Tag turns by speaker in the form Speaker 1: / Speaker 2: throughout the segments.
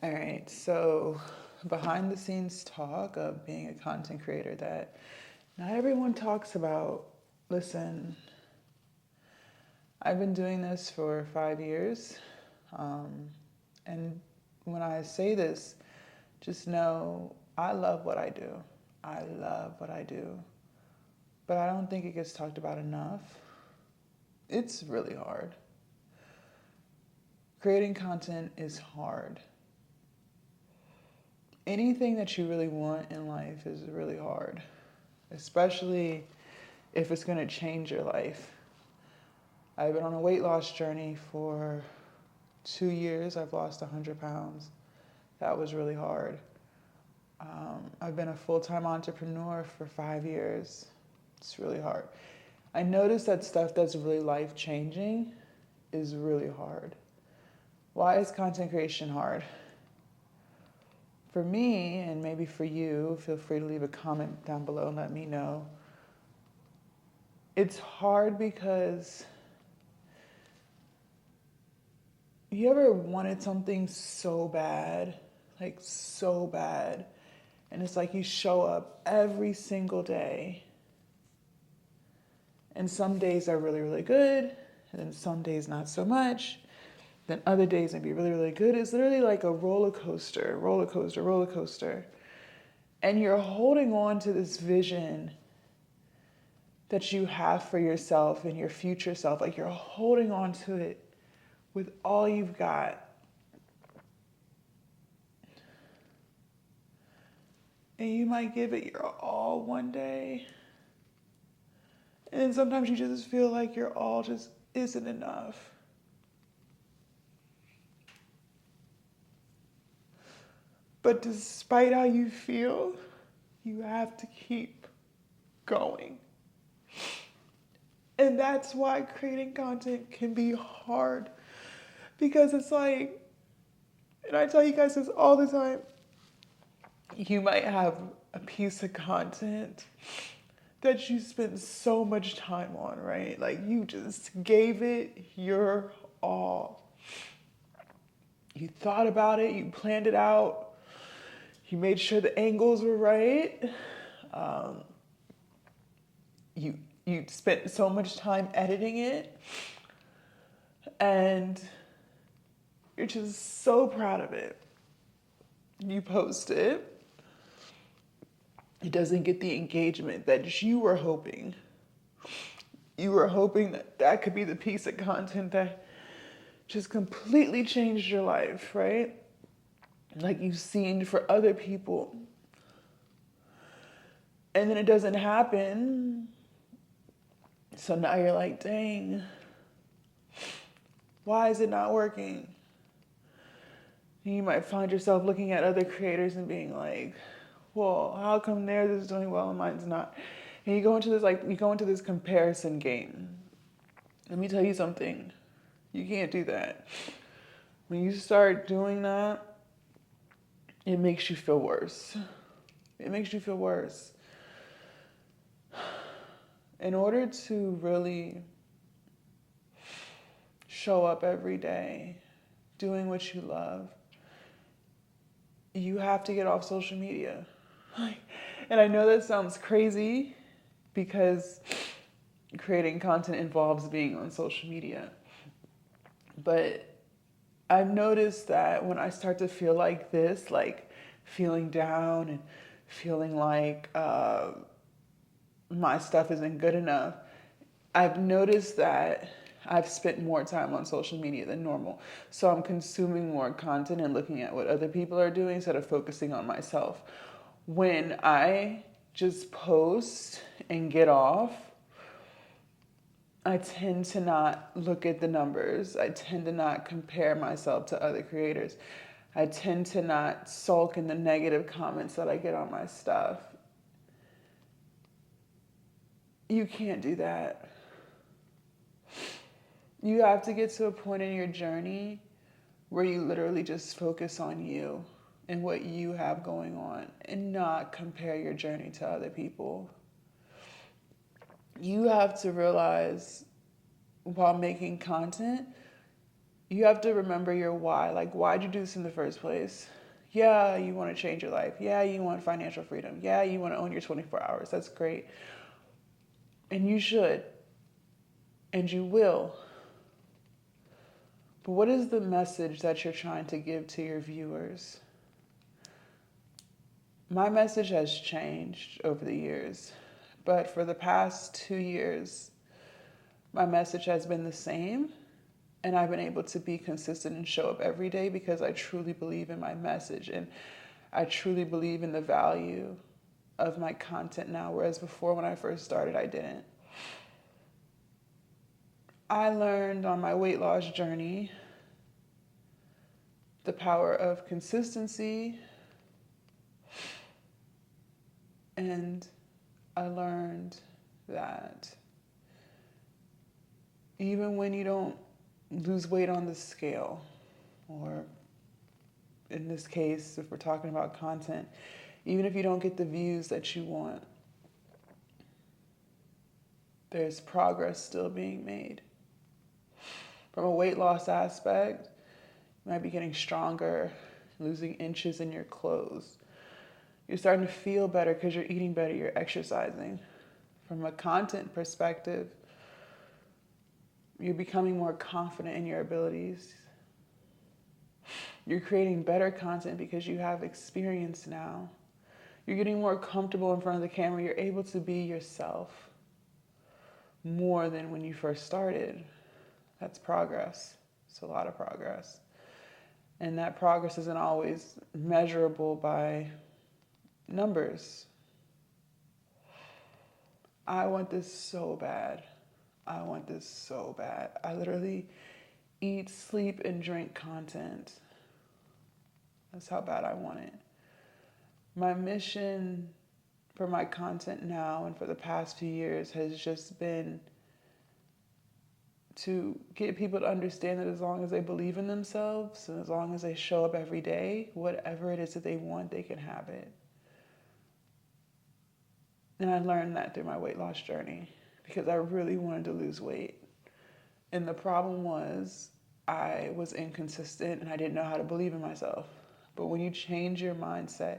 Speaker 1: All right, so behind the scenes talk of being a content creator that not everyone talks about. Listen, I've been doing this for 5 years. Um, and when I say this, just know I love what I do. I love what I do. But I don't think it gets talked about enough. It's really hard. Creating content is hard. Anything that you really want in life is really hard, especially if it's going to change your life. I've been on a weight loss journey for 2 years. I've lost 100 pounds. That was really hard. I've been a full-time entrepreneur for 5 years. It's really hard. I noticed that stuff that's really life-changing is really hard. Why is content creation hard? For me, and maybe for you, feel free to leave a comment down below and let me know. It's hard because you ever wanted something so bad, like so bad, and it's like you show up every single day, and some days are really, really good, and then some days not so much, then other days maybe really, really good. It's literally like a roller coaster, roller coaster, roller coaster. And you're holding on to this vision that you have for yourself and your future self. Like you're holding on to it with all you've got. And you might give it your all one day. And then sometimes you just feel like your all just isn't enough. But despite how you feel, you have to keep going. And that's why creating content can be hard. Because it's like, and I tell you guys this all the time, you might have a piece of content that you spend so much time on, right? Like you just gave it your all. You thought about it, you planned it out, you made sure the angles were right. Um, you spent so much time editing it, and you're just so proud of it. You post it. It doesn't get the engagement that you were hoping. You were hoping that that could be the piece of content that just completely changed your life, right? Like you've seen for other people. And then it doesn't happen. So now you're like, dang, why is it not working? And you might find yourself looking at other creators and being like, well, how come theirs is doing well and mine's not? And you go into this comparison game. Let me tell you something. You can't do that. When you start doing that, it makes you feel worse. It makes you feel worse. In order to really show up every day doing what you love, you have to get off social media. And I know that sounds crazy because creating content involves being on social media. But I've noticed that when I start to feel like this, like feeling down and feeling like my stuff isn't good enough, I've noticed that I've spent more time on social media than normal. So I'm consuming more content and looking at what other people are doing instead of focusing on myself. When I just post and get off, I tend to not look at the numbers. I tend to not compare myself to other creators. I tend to not sulk in the negative comments that I get on my stuff. You can't do that. You have to get to a point in your journey where you literally just focus on you and what you have going on and not compare your journey to other people. You have to realize while making content, You have to remember your why. Like, why'd you do this in the first place? Yeah, you want to change your life. Yeah, you want financial freedom. Yeah, you want to own your 24 hours. That's great. And you should. And you will. But what is the message that you're trying to give to your viewers? My message has changed over the years. But for the past 2 years, my message has been the same. And I've been able to be consistent and show up every day because I truly believe in my message. And I truly believe in the value of my content now, whereas before when I first started, I didn't. I learned on my weight loss journey the power of consistency, and I learned that even when you don't lose weight on the scale, or in this case, if we're talking about content, even if you don't get the views that you want, there's progress still being made. From a weight loss aspect, you might be getting stronger, losing inches in your clothes. You're starting to feel better because you're eating better, you're exercising. From a content perspective, you're becoming more confident in your abilities. You're creating better content because you have experience now. You're getting more comfortable in front of the camera. You're able to be yourself more than when you first started. That's progress. It's a lot of progress. And that progress isn't always measurable by numbers. I want this so bad. I want this so bad. I literally eat, sleep, and drink content. That's how bad I want it. My mission for my content now and for the past few years has just been to get people to understand that as long as they believe in themselves and as long as they show up every day, whatever it is that they want, they can have it. And I learned that through my weight loss journey because I really wanted to lose weight. And the problem was I was inconsistent and I didn't know how to believe in myself. But when you change your mindset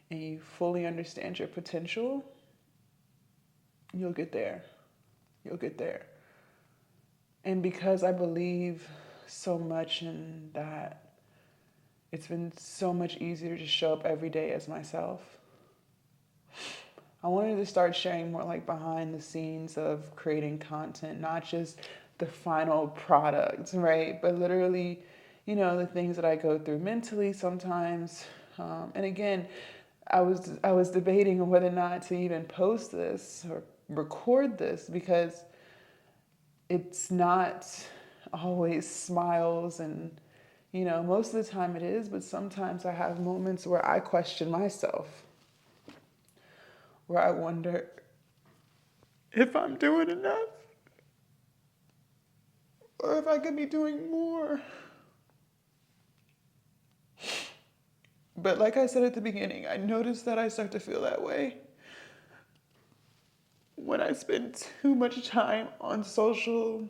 Speaker 1: and you fully understand your potential, you'll get there. You'll get there. And because I believe so much in that, it's been so much easier to show up every day as myself. I wanted to start sharing more like behind the scenes of creating content, not just the final product, right? But literally, the things that I go through mentally sometimes. And again, I was debating on whether or not to even post this or record this because it's not always smiles and, most of the time it is, but sometimes I have moments where I question myself, where I wonder if I'm doing enough or if I could be doing more. But like I said at the beginning, I noticed that I start to feel that way when I spend too much time on social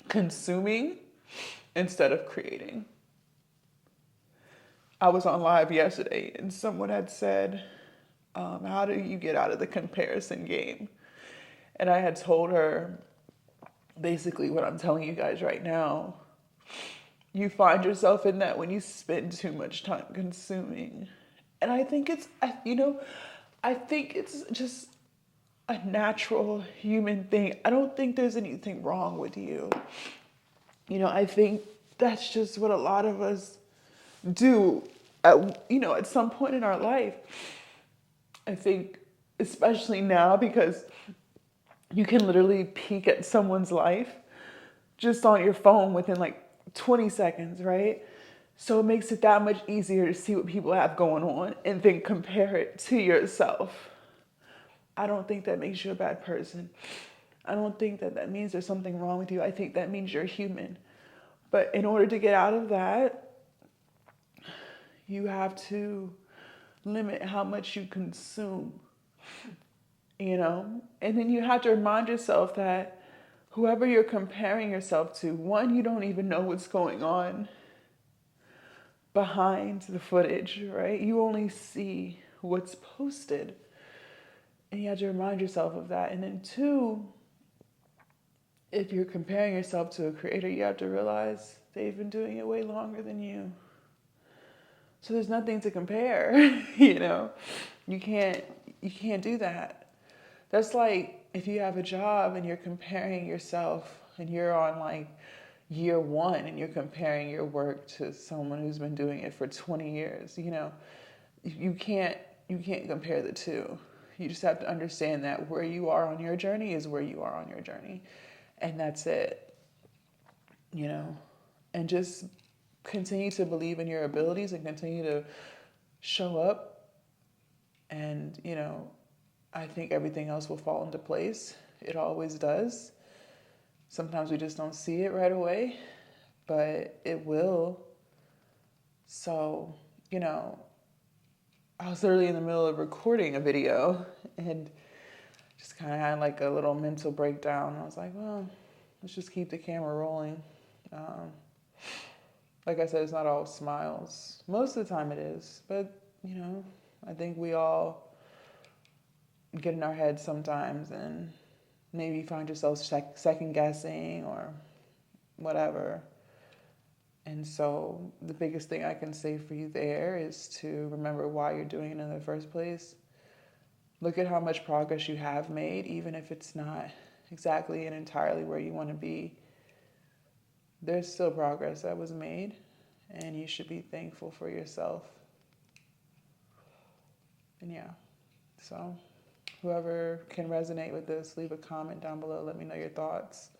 Speaker 1: consuming instead of creating. I was on live yesterday and someone had said, how do you get out of the comparison game? And I had told her basically what I'm telling you guys right now. You find yourself in that when you spend too much time consuming. And I think it's just a natural human thing. I don't think there's anything wrong with you. I think that's just what a lot of us do at some point in our life. I think especially now because you can literally peek at someone's life just on your phone within like 20 seconds, right? So it makes it that much easier to see what people have going on and then compare it to yourself. I don't think that makes you a bad person. I don't think that means there's something wrong with you. I think that means you're human. But in order to get out of that, you have to limit how much you consume, And then you have to remind yourself that whoever you're comparing yourself to, one, you don't even know what's going on behind the footage, right? You only see what's posted. And you have to remind yourself of that. And then two, if you're comparing yourself to a creator, you have to realize they've been doing it way longer than you. So there's nothing to compare, you know? You can't do that. That's like if you have a job and you're comparing yourself and you're on like year one and you're comparing your work to someone who's been doing it for 20 years, you know? You can't compare the two. You just have to understand that where you are on your journey is where you are on your journey. And that's it, you know? And just continue to believe in your abilities and continue to show up. And, you know, I think everything else will fall into place. It always does. Sometimes we just don't see it right away, but it will. So, you know, I was literally in the middle of recording a video and just kind of had like a little mental breakdown. I was like, well, let's just keep the camera rolling. Like I said, it's not all smiles. Most of the time it is, but you know, I think we all get in our heads sometimes and maybe find yourself second guessing or whatever. And so the biggest thing I can say for you there is to remember why you're doing it in the first place. Look at how much progress you have made, even if it's not exactly and entirely where you want to be. There's still progress that was made, and you should be thankful for yourself. And yeah, so whoever can resonate with this, leave a comment down below. Let me know your thoughts.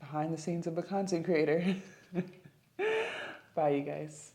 Speaker 1: Behind the scenes of a content creator. Bye, you guys.